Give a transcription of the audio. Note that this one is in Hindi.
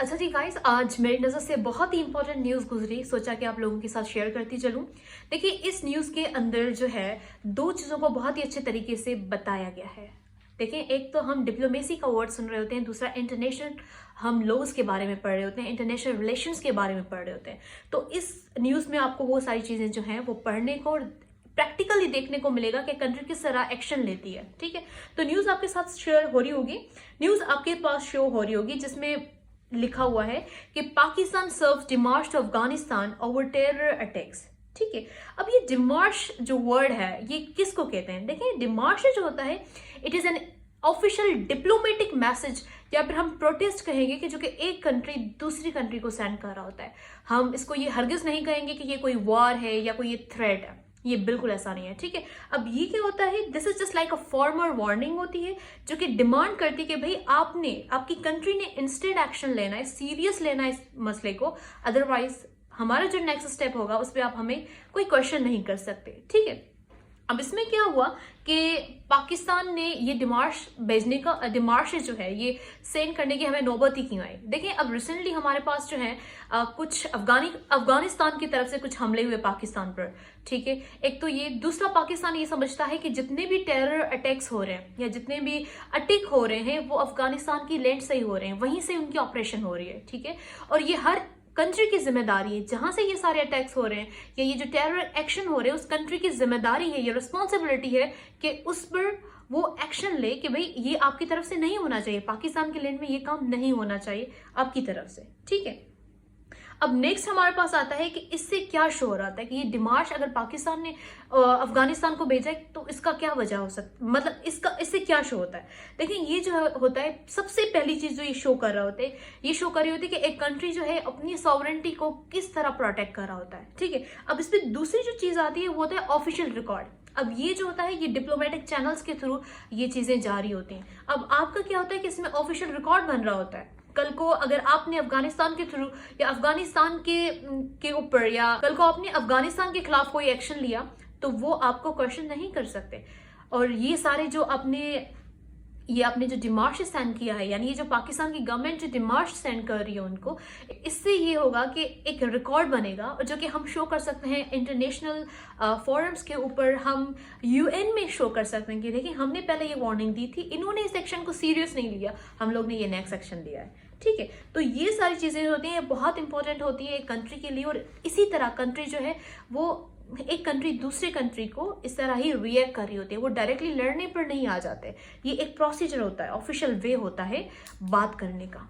अच्छा जी गाइस, आज मेरी नज़र से बहुत ही इंपॉर्टेंट न्यूज़ गुजरी, सोचा कि आप लोगों के साथ शेयर करती चलूं। देखिए, इस न्यूज़ के अंदर जो है दो चीज़ों को बहुत ही अच्छे तरीके से बताया गया है। देखिए, एक तो हम डिप्लोमेसी का वर्ड सुन रहे होते हैं, दूसरा इंटरनेशनल हम लॉज के बारे में पढ़ रहे होते हैं, इंटरनेशनल रिलेशंस के बारे में पढ़ रहे होते हैं। तो इस न्यूज़ में आपको वो सारी चीज़ें जो हैं वो पढ़ने को और प्रैक्टिकली देखने को मिलेगा कि कंट्री किस तरह एक्शन लेती है। ठीक है, तो न्यूज़ आपके साथ शेयर हो रही होगी, न्यूज़ आपके पास शो हो रही होगी, जिसमें लिखा हुआ है कि Pakistan serves demarche to Afghanistan over terror attacks. ठीक है, अब ये डिमार्श जो वर्ड है ये किसको कहते हैं? देखिए, डिमार्श जो होता है it is an official diplomatic message, या फिर हम प्रोटेस्ट कहेंगे कि जो कि एक कंट्री दूसरी कंट्री को सेंड कर रहा होता है। हम इसको ये हरगिज नहीं कहेंगे कि ये कोई वॉर है या कोई ये थ्रेट है, ये बिल्कुल ऐसा नहीं है। ठीक है, अब ये क्या होता है, this is just like a formal warning होती है जो कि डिमांड करती है कि भाई आपकी कंट्री ने इंस्टेंट एक्शन लेना है, सीरियस लेना है इस मसले को, अदरवाइज हमारा जो नेक्स्ट स्टेप होगा उस पर आप हमें कोई क्वेश्चन नहीं कर सकते। ठीक है, अब इसमें क्या हुआ कि पाकिस्तान ने ये डिमार्श जो है ये सेंड करने की हमें नौबत ही क्यों आई। देखिए, अब रिसेंटली हमारे पास जो है कुछ अफगानिस्तान की तरफ से कुछ हमले हुए पाकिस्तान पर। ठीक है, एक तो ये, दूसरा पाकिस्तान ये समझता है कि जितने भी टेरर अटैक्स हो रहे हैं या जितने भी अटैक हो रहे हैं वो अफगानिस्तान की लैंड से ही हो रहे हैं, वहीं से उनकी ऑपरेशन हो रही है। ठीक है, और ये हर कंट्री की जिम्मेदारी है, जहां से ये सारे अटैक्स हो रहे हैं या ये जो टेरर एक्शन हो रहे हैं उस कंट्री की जिम्मेदारी है, ये रिस्पॉन्सिबिलिटी है कि उस पर वो एक्शन ले कि भाई ये आपकी तरफ से नहीं होना चाहिए, पाकिस्तान के लैंड में ये काम नहीं होना चाहिए आपकी तरफ से। ठीक है, अब नेक्स्ट हमारे पास आता है कि इससे क्या शो हो रहा था कि ये डिमार्श अगर पाकिस्तान ने अफगानिस्तान को भेजा है तो इसका क्या वजह हो सकती, मतलब इससे क्या शो होता है। देखिए, ये जो होता है सबसे पहली चीज जो ये शो कर रहा होता है, ये शो कर रही होती है कि एक कंट्री जो है अपनी सॉवरेंटी को किस तरह प्रोटेक्ट कर रहा होता है। ठीक है, अब इस पर दूसरी जो चीज आती है वो होता है ऑफिशियल रिकॉर्ड। अब ये जो होता है ये डिप्लोमेटिक चैनल्स के थ्रू ये चीजें जारी होती हैं। अब आपका क्या होता है कि इसमें ऑफिशियल रिकॉर्ड बन रहा होता है। कल को अगर आपने अफगानिस्तान के थ्रू या अफगानिस्तान के ऊपर, या कल को आपने अफगानिस्तान के खिलाफ कोई एक्शन लिया तो वो आपको क्वेश्चन नहीं कर सकते। और ये सारे जो आपने जो डिमार्श सेंड किया है, यानी ये जो पाकिस्तान की गवर्नमेंट जो डिमार्श सेंड कर रही है उनको, इससे ये होगा कि एक रिकॉर्ड बनेगा और जो कि हम शो कर सकते हैं इंटरनेशनल फोरम्स के ऊपर, हम यूएन में शो कर सकते हैं कि देखिए हमने पहले ये वार्निंग दी थी, इन्होंने इस एक्शन को सीरियस नहीं लिया, हम लोग ने ये नेक्स्ट एक्शन लिया है। ठीक है, तो ये सारी चीजें होती हैं, बहुत इंपॉर्टेंट होती है एक कंट्री के लिए। और इसी तरह कंट्री जो है वो, एक कंट्री दूसरे कंट्री को इस तरह ही रिएक्ट कर रही होती है, वो डायरेक्टली लड़ने पर नहीं आ जाते। ये एक प्रोसीजर होता है, ऑफिशियल वे होता है बात करने का।